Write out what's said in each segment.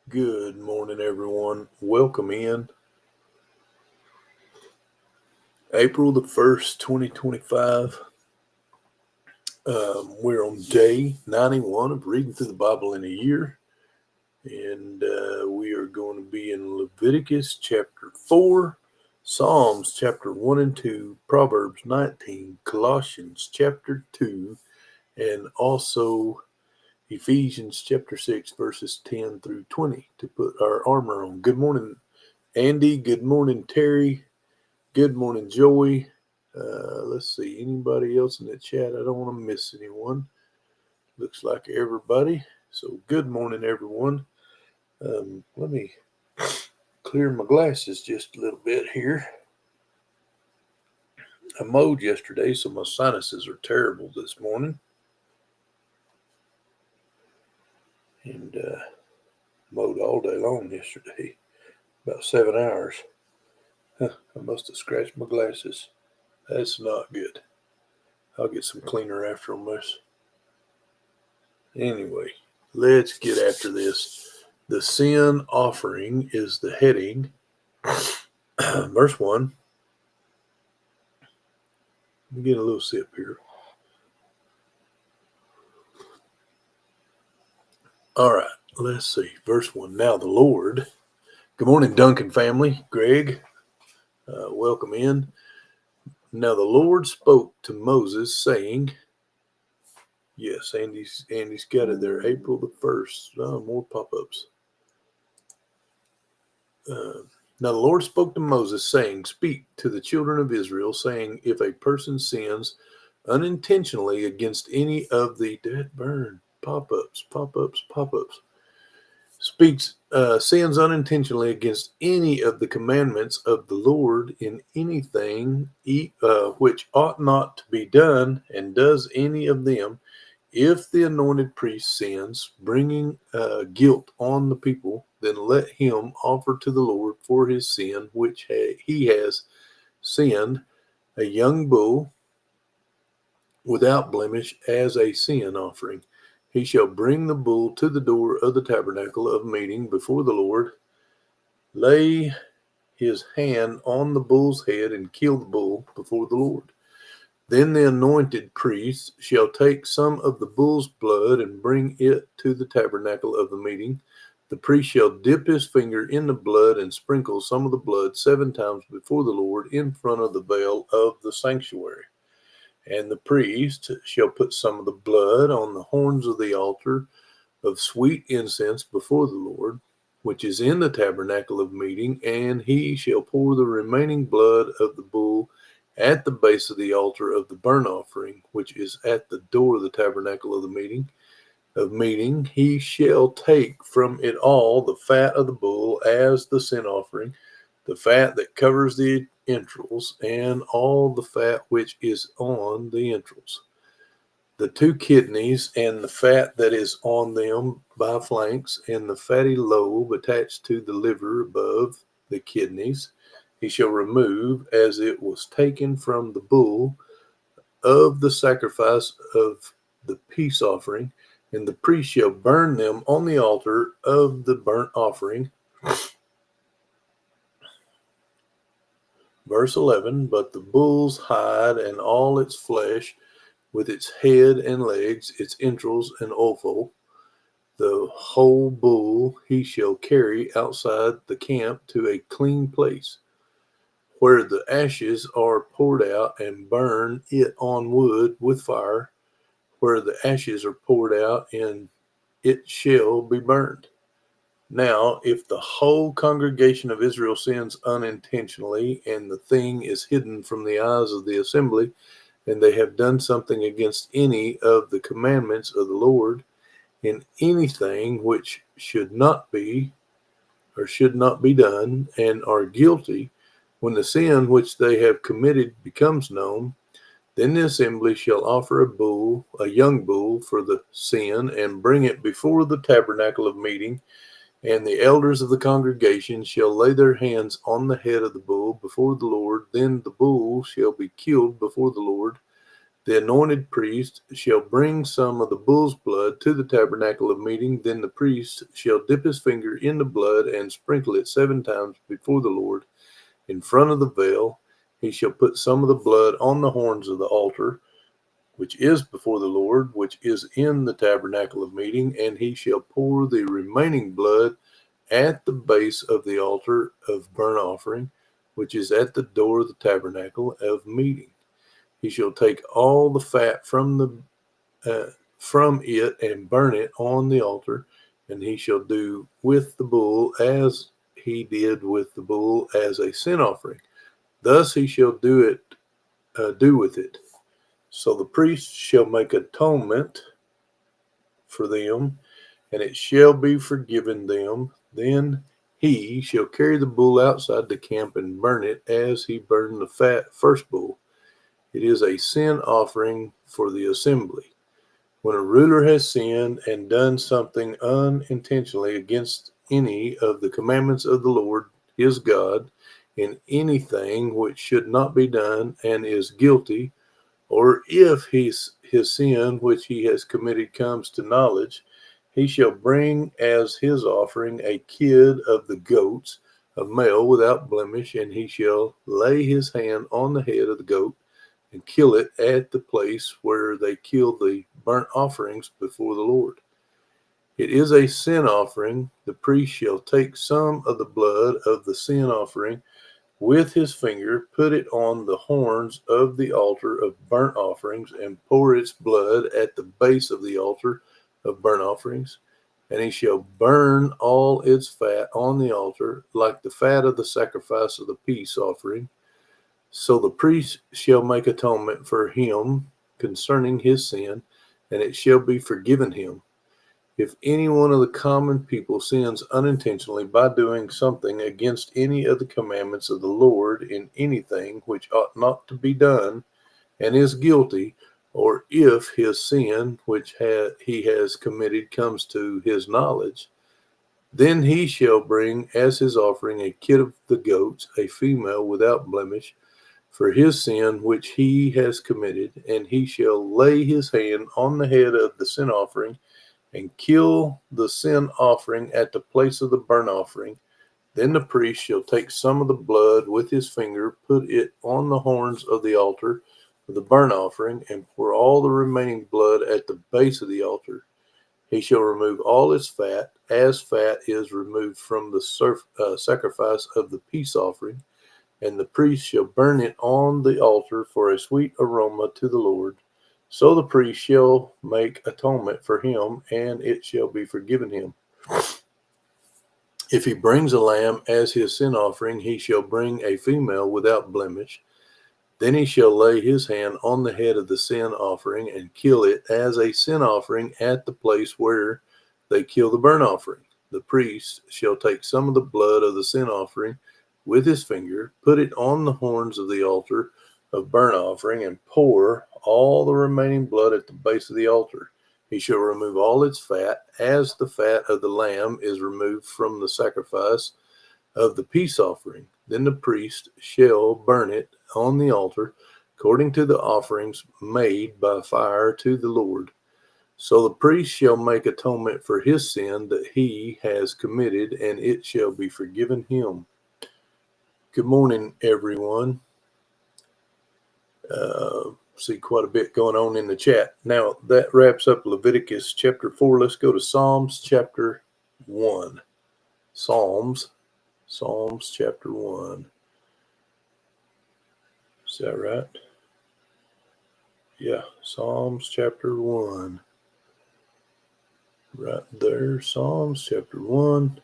Good morning, everyone. Welcome in. April the 1st, 2025. We're on day 91 of reading through the Bible in a year. And we are going to be in Leviticus chapter 4, Psalms chapter 1 and 2, Proverbs 19, Colossians chapter 2, and also Ephesians chapter 6, verses 10 through 20 to put our armor on. Good morning, Andy. Good morning, Terry. Good morning, Joey. Let's see, anybody else in the chat? I don't want to miss anyone. Looks like everybody. So good morning, everyone. Let me clear my glasses just a little bit here. I mowed yesterday, so my sinuses are terrible this morning. And mowed all day long yesterday, about 7 hours. I must have scratched my glasses. That's not good. I'll get some cleaner after on this. Anyway, let's get after this. The sin offering is the heading. Verse 1. Let me get a little sip here. All right, let's see. Verse 1. Now the Lord. Good morning, Duncan family. Greg, welcome in. Now the Lord spoke to Moses, saying, yes, Andy's got it there. April the 1st. Oh, more pop-ups. Now the Lord spoke to Moses, saying, speak to the children of Israel, saying, if a person sins unintentionally against any of the sins unintentionally against any of the commandments of the Lord in anything which ought not to be done, and does any of them, if the anointed priest sins, bringing guilt on the people, then let him offer to the Lord for his sin, which he has sinned, a young bull without blemish as a sin offering. He shall bring the bull to the door of the tabernacle of meeting before the Lord, lay his hand on the bull's head, and kill the bull before the Lord. Then the anointed priest shall take some of the bull's blood and bring it to the tabernacle of the meeting. The priest shall dip his finger in the blood and sprinkle some of the blood 7 times before the Lord in front of the veil of the sanctuary. And the priest shall put some of the blood on the horns of the altar of sweet incense before the Lord, which is in the tabernacle of meeting, and he shall pour the remaining blood of the bull at the base of the altar of the burnt offering, which is at the door of the tabernacle of the meeting. He shall take from it all the fat of the bull as the sin offering, the fat that covers the entrails, and all the fat which is on the entrails, the 2 kidneys, and the fat that is on them by flanks, and the fatty lobe attached to the liver above the kidneys. He shall remove, as it was taken from the bull, of the sacrifice of the peace offering, and the priest shall burn them on the altar of the burnt offering. Verse 11, but the bull's hide and all its flesh, with its head and legs, its entrails and offal, the whole bull he shall carry outside the camp to a clean place, where the ashes are poured out, and burn it on wood with fire. Where the ashes are poured out, and it shall be burned. Now, if the whole congregation of Israel sins unintentionally, and the thing is hidden from the eyes of the assembly, and they have done something against any of the commandments of the Lord, in anything which should not be done, and are guilty, when the sin which they have committed becomes known, then the assembly shall offer a young bull for the sin, and bring it before the tabernacle of meeting, and the elders of the congregation shall lay their hands on the head of the bull before the Lord. Then the bull shall be killed before the Lord. The anointed priest shall bring some of the bull's blood to the tabernacle of meeting. Then the priest shall dip his finger in the blood and sprinkle it 7 times before the Lord in front of the veil. He shall put some of the blood on the horns of the altar, which is before the Lord, which is in the tabernacle of meeting, and he shall pour the remaining blood at the base of the altar of burnt offering, which is at the door of the tabernacle of meeting. He shall take all the fat from it and burn it on the altar, and he shall do with the bull as he did with the bull as a sin offering. Thus he shall do with it. So the priest shall make atonement for them, and it shall be forgiven them. Then he shall carry the bull outside the camp and burn it as he burned the first bull. It is a sin offering for the assembly. When a ruler has sinned and done something unintentionally against any of the commandments of the Lord his God, in anything which should not be done, and is guilty, or if his sin which he has committed comes to knowledge, he shall bring as his offering a kid of the goats, a male without blemish, and he shall lay his hand on the head of the goat and kill it at the place where they kill the burnt offerings before the Lord. It is a sin offering. The priest shall take some of the blood of the sin offering with his finger, put it on the horns of the altar of burnt offerings, and pour its blood at the base of the altar of burnt offerings. And he shall burn all its fat on the altar, like the fat of the sacrifice of the peace offering. So the priest shall make atonement for him concerning his sin, and it shall be forgiven him. If any one of the common people sins unintentionally by doing something against any of the commandments of the Lord in anything which ought not to be done, and is guilty, or if his sin which he has committed comes to his knowledge, then he shall bring as his offering a kid of the goats, a female without blemish, for his sin which he has committed, and he shall lay his hand on the head of the sin offering and kill the sin offering at the place of the burnt offering. Then the priest shall take some of the blood with his finger, put it on the horns of the altar of the burnt offering, and pour all the remaining blood at the base of the altar. He shall remove all its fat, as fat is removed from the sacrifice of the peace offering, and the priest shall burn it on the altar for a sweet aroma to the Lord. So the priest shall make atonement for him, and it shall be forgiven him. If he brings a lamb as his sin offering, he shall bring a female without blemish. Then he shall lay his hand on the head of the sin offering and kill it as a sin offering at the place where they kill the burnt offering. The priest shall take some of the blood of the sin offering with his finger, put it on the horns of the altar of burnt offering, and pour all the remaining blood at the base of the altar. He shall remove all its fat, as the fat of the lamb is removed from the sacrifice of the peace offering. Then the priest shall burn it on the altar, according to the offerings made by fire to the Lord. So the priest shall make atonement for his sin that he has committed, and it shall be forgiven him. Good morning, everyone. See quite a bit going on in the chat. Now, that wraps up Leviticus chapter 4. Let's go to Psalms chapter 1. Psalms chapter 1. Is that right? Yeah, Psalms chapter 1. Right there, Psalms chapter 1.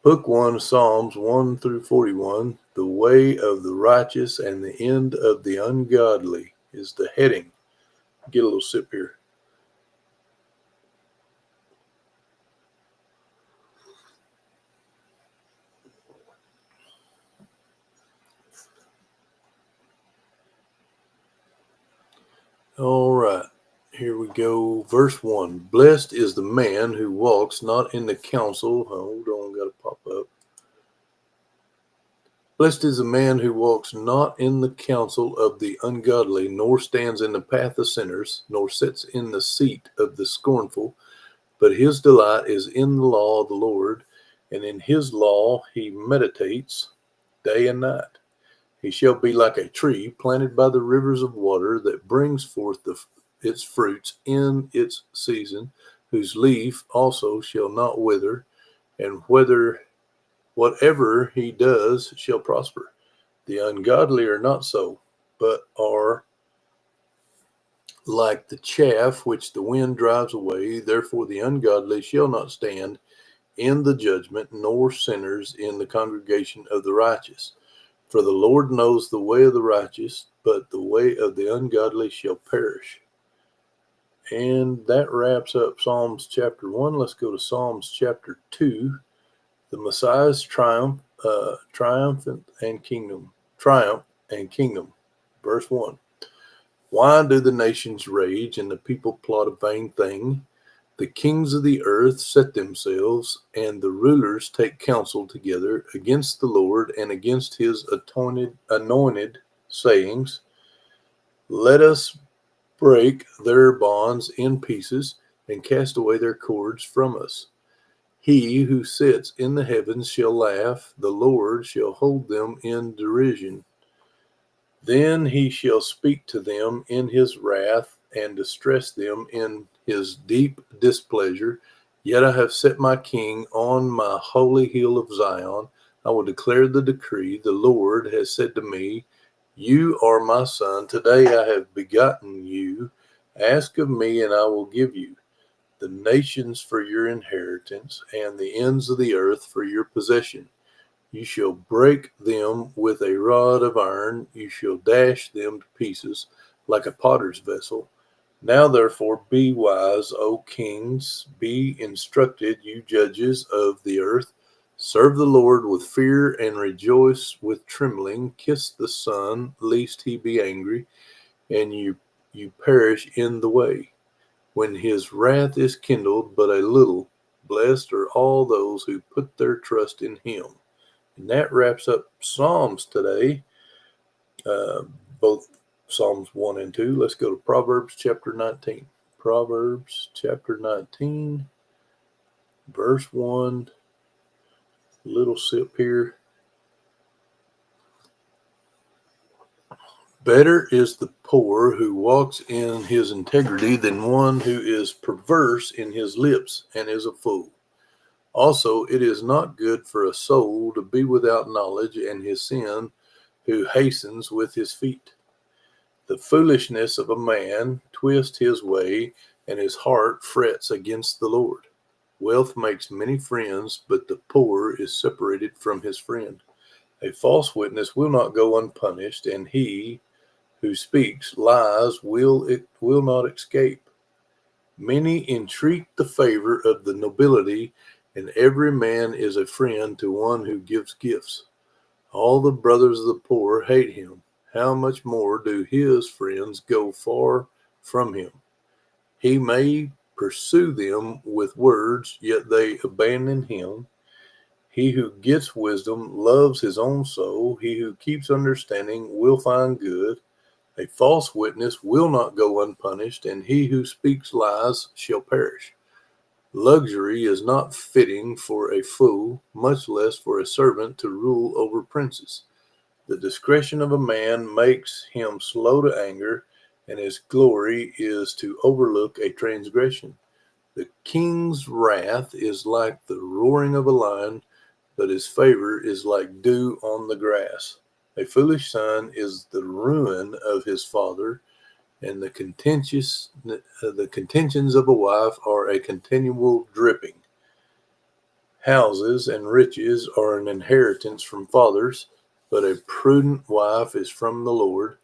Book 1, Psalms 1 through 41. The way of the righteous and the end of the ungodly is the heading. Get a little sip here. All right, here we go. Verse 1. Blessed is the man who walks not in the counsel. Hold on, got to pop up. Blessed is the man who walks not in the counsel of the ungodly, nor stands in the path of sinners, nor sits in the seat of the scornful, but his delight is in the law of the Lord, and in his law he meditates day and night. He shall be like a tree planted by the rivers of water that brings forth its fruits in its season, whose leaf also shall not wither, and whatever he does shall prosper. The ungodly are not so, but are like the chaff which the wind drives away. Therefore the ungodly shall not stand in the judgment, nor sinners in the congregation of the righteous. For the Lord knows the way of the righteous, but the way of the ungodly shall perish. And that wraps up Psalms chapter 1. Let's go to Psalms chapter 2. The Messiah's triumph and kingdom. Verse 1. Why do the nations rage and the people plot a vain thing? The kings of the earth set themselves, and the rulers take counsel together against the Lord and against his anointed, sayings, let us break their bonds in pieces and cast away their cords from us. He who sits in the heavens shall laugh, the Lord shall hold them in derision. Then he shall speak to them in his wrath and distress them in his deep displeasure. Yet I have set my king on my holy hill of Zion. I will declare the decree. The Lord has said to me, you are my son. Today I have begotten you. Ask of me, and I will give you the nations for your inheritance, and the ends of the earth for your possession. You shall break them with a rod of iron. You shall dash them to pieces like a potter's vessel. Now therefore be wise, O kings. Be instructed, you judges of the earth. Serve the Lord with fear and rejoice with trembling. Kiss the Son, lest he be angry, and you perish in the way, when his wrath is kindled but a little. Blessed are all those who put their trust in him. And that wraps up Psalms today, uh, both Psalms 1 and 2. Let's go to Proverbs chapter 19. Proverbs chapter 19, verse 1. Little sip here. Better is the poor who walks in his integrity than one who is perverse in his lips and is a fool. Also, it is not good for a soul to be without knowledge, and his sin who hastens with his feet. The foolishness of a man twists his way, and his heart frets against the Lord. Wealth makes many friends, but the poor is separated from his friend. A false witness will not go unpunished, and he who speaks lies will not escape. Many entreat the favor of the nobility, and every man is a friend to one who gives gifts. All the brothers of the poor hate him. How much more do his friends go far from him? He may pursue them with words, yet they abandon him. He who gets wisdom loves his own soul. He who keeps understanding will find good. A false witness will not go unpunished, and he who speaks lies shall perish. Luxury is not fitting for a fool, much less for a servant to rule over princes. The discretion of a man makes him slow to anger, and his glory is to overlook a transgression. The king's wrath is like the roaring of a lion, but his favor is like dew on the grass. A foolish son is the ruin of his father, and the contentions of a wife are a continual dripping. Houses and riches are an inheritance from fathers, but a prudent wife is from the Lord.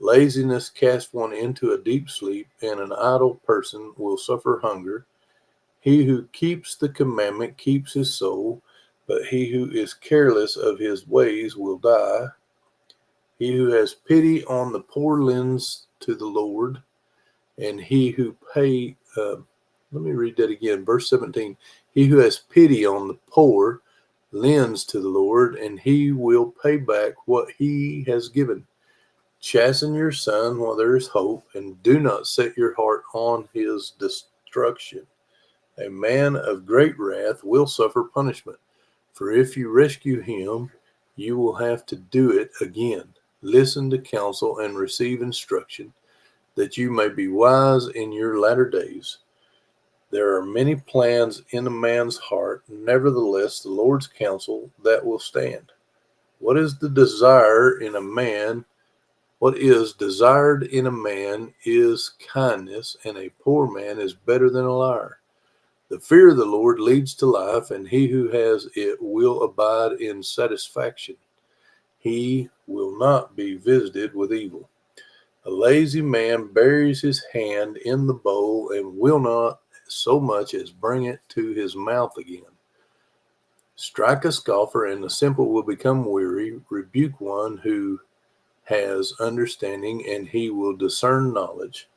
Laziness casts one into a deep sleep, and an idle person will suffer hunger. He who keeps the commandment keeps his soul, but he who is careless of his ways will die. He who has pity on the poor lends to the Lord, and he who let me read that again, verse 17. He who has pity on the poor lends to the Lord, and he will pay back what he has given. Chasten your son while there is hope, and do not set your heart on his destruction. A man of great wrath will suffer punishment, for if you rescue him, you will have to do it again. Listen to counsel and receive instruction, that you may be wise in your latter days. There are many plans in a man's heart, nevertheless, the Lord's counsel that will stand. What is desired in a man is kindness, and a poor man is better than a liar. The fear of the Lord leads to life, and he who has it will abide in satisfaction. He will not be visited with evil. A lazy man buries his hand in the bowl and will not so much as bring it to his mouth again. Strike a scoffer, and the simple will become weary. Rebuke one who has understanding, and he will discern knowledge.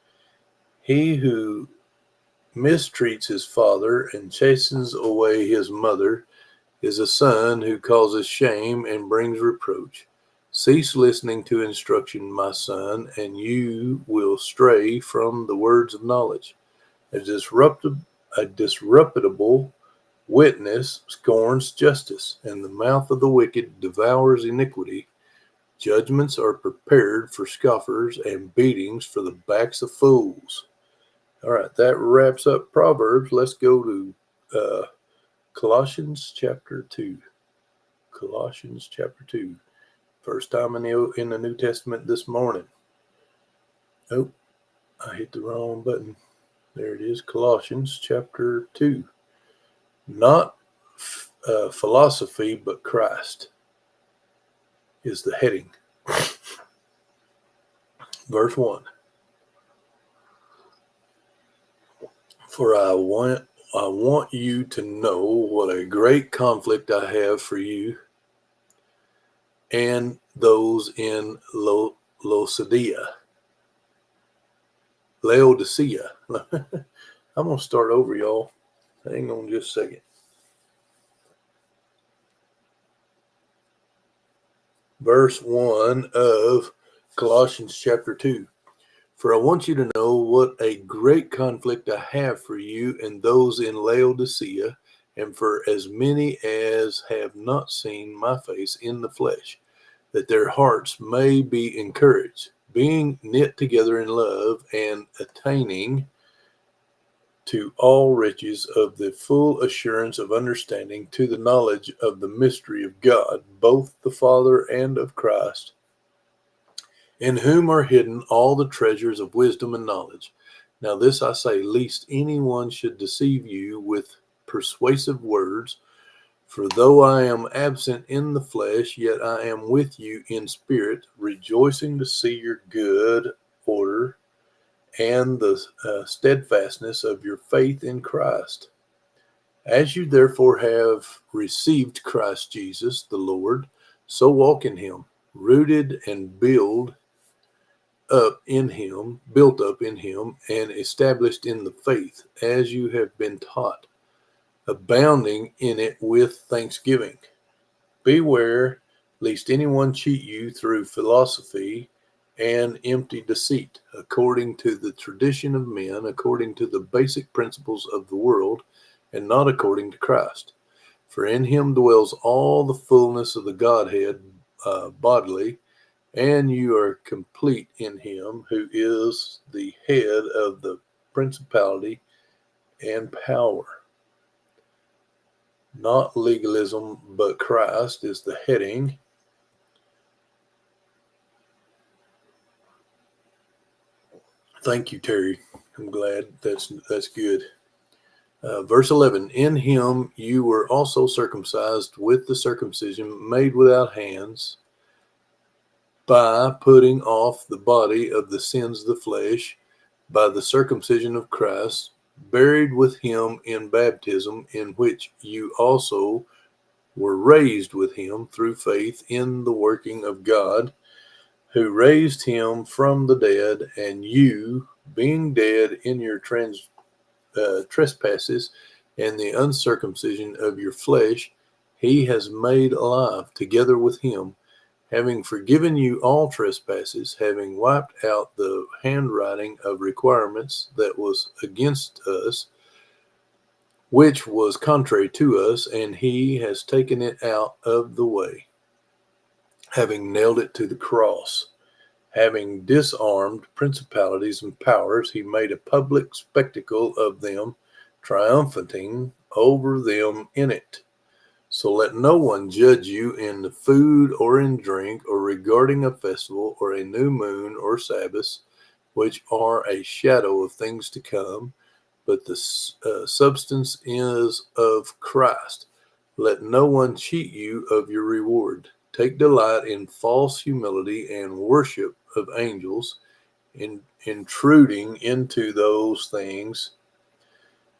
He who mistreats his father and chastens away his mother is a son who causes shame and brings reproach. Cease listening to instruction, my son, and you will stray from the words of knowledge. A disreputable witness scorns justice, and the mouth of the wicked devours iniquity. Judgments are prepared for scoffers, and beatings for the backs of fools. All right, that wraps up Proverbs. Let's go to Colossians chapter 2. Colossians chapter 2. First time in the New Testament this morning. Oh, I hit the wrong button. There it is, Colossians chapter 2. Not philosophy, but Christ is the heading. Verse 1. For I want you to know what a great conflict I have for you and those in Laodicea. I'm going to start over, y'all. Hang on just a second. Verse 1 of Colossians chapter 2. For I want you to know what a great conflict I have for you and those in Laodicea, and for as many as have not seen my face in the flesh, that their hearts may be encouraged, being knit together in love, and attaining to all riches of the full assurance of understanding, to the knowledge of the mystery of God, both the Father and of Christ, in whom are hidden all the treasures of wisdom and knowledge. Now this I say, lest anyone should deceive you with persuasive words. For though I am absent in the flesh, yet I am with you in spirit, rejoicing to see your good order and the steadfastness of your faith in Christ. As you therefore have received Christ Jesus the Lord, so walk in him, rooted and built up in him, and established in the faith, as you have been taught, abounding in it with thanksgiving. Beware lest anyone cheat you through philosophy and empty deceit, according to the tradition of men, according to the basic principles of the world, and not according to Christ. For in him dwells all the fullness of the Godhead bodily, and you are complete in him, who is the head of the principality and power. Not legalism, but Christ is the heading. Thank you, Terry. I'm glad that's good. Verse 11, in him you were also circumcised with the circumcision made without hands, by putting off the body of the sins of the flesh, by the circumcision of Christ, buried with him in baptism, in which you also were raised with him through faith in the working of God, who raised him from the dead, and you, being dead in your trespasses and the uncircumcision of your flesh, he has made alive together with him, having forgiven you all trespasses, having wiped out the handwriting of requirements that was against us, which was contrary to us, and he has taken it out of the way, having nailed it to the cross. Having disarmed principalities and powers, he made a public spectacle of them, triumphing over them in it. So let no one judge you in the food or in drink or regarding a festival or a new moon or Sabbath, which are a shadow of things to come, but the substance is of Christ. Let no one cheat you of your reward. Take delight in false humility and worship of angels, in intruding into those things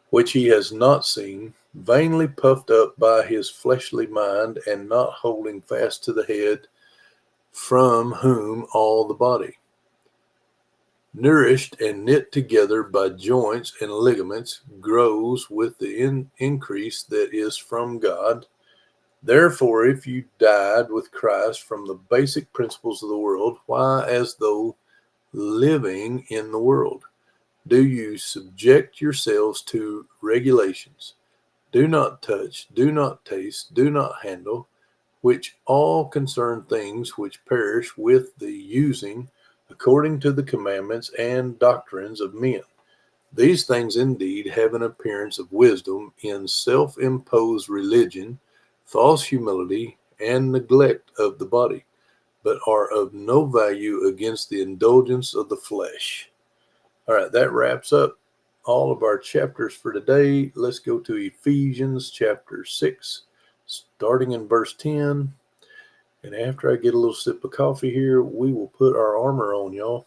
which he has not seen, vainly puffed up by his fleshly mind, and not holding fast to the head, from whom all the body, nourished and knit together by joints and ligaments, grows with the increase that is from God. Therefore, if you died with Christ from the basic principles of the world, why, as though living in the world, do you subject yourselves to regulations? Do not touch, do not taste, do not handle, which all concern things which perish with the using, according to the commandments and doctrines of men. These things indeed have an appearance of wisdom in self-imposed religion, false humility, and neglect of the body, but are of no value against the indulgence of the flesh. All right, that wraps up all of our chapters for today. Let's go to Ephesians chapter 6, starting in verse 10. And after I get a little sip of coffee here, we will put our armor on, y'all.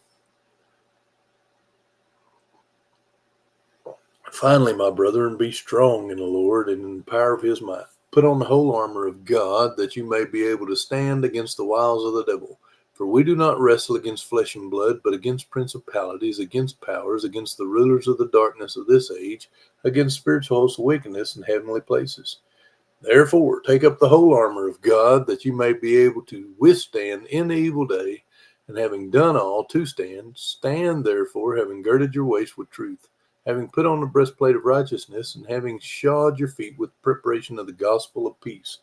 Finally, my brethren, be strong in the Lord and in the power of his might. Put on the whole armor of God, that you may be able to stand against the wiles of the devil. For we do not wrestle against flesh and blood, but against principalities, against powers, against the rulers of the darkness of this age, against spiritual hosts of wickedness in heavenly places. Therefore, take up the whole armor of God, that you may be able to withstand in the evil day, and having done all to stand, stand therefore, having girded your waist with truth, having put on the breastplate of righteousness, and having shod your feet with preparation of the gospel of peace.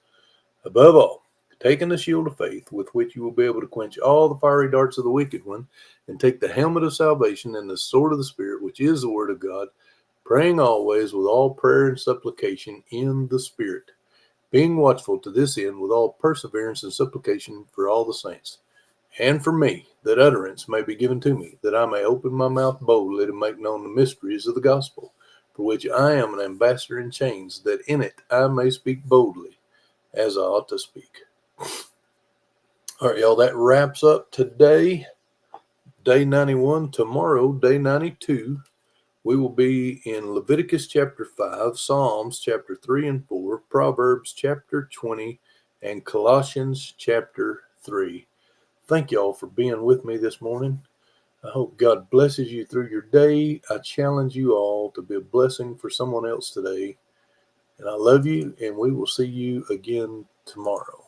Above all, taking the shield of faith, with which you will be able to quench all the fiery darts of the wicked one, and take the helmet of salvation and the sword of the Spirit, which is the word of God, praying always with all prayer and supplication in the Spirit, being watchful to this end with all perseverance and supplication for all the saints, and for me, that utterance may be given to me, that I may open my mouth boldly to make known the mysteries of the gospel, for which I am an ambassador in chains, that in it I may speak boldly, as I ought to speak. All right, y'all, that wraps up today, day 91. Tomorrow, day 92, we will be in Leviticus chapter 5, Psalms chapter 3 and 4, Proverbs chapter 20, and Colossians chapter 3. Thank y'all for being with me this morning. I hope God blesses you through your day. I challenge you all to be a blessing for someone else today. And I love you, and we will see you again tomorrow.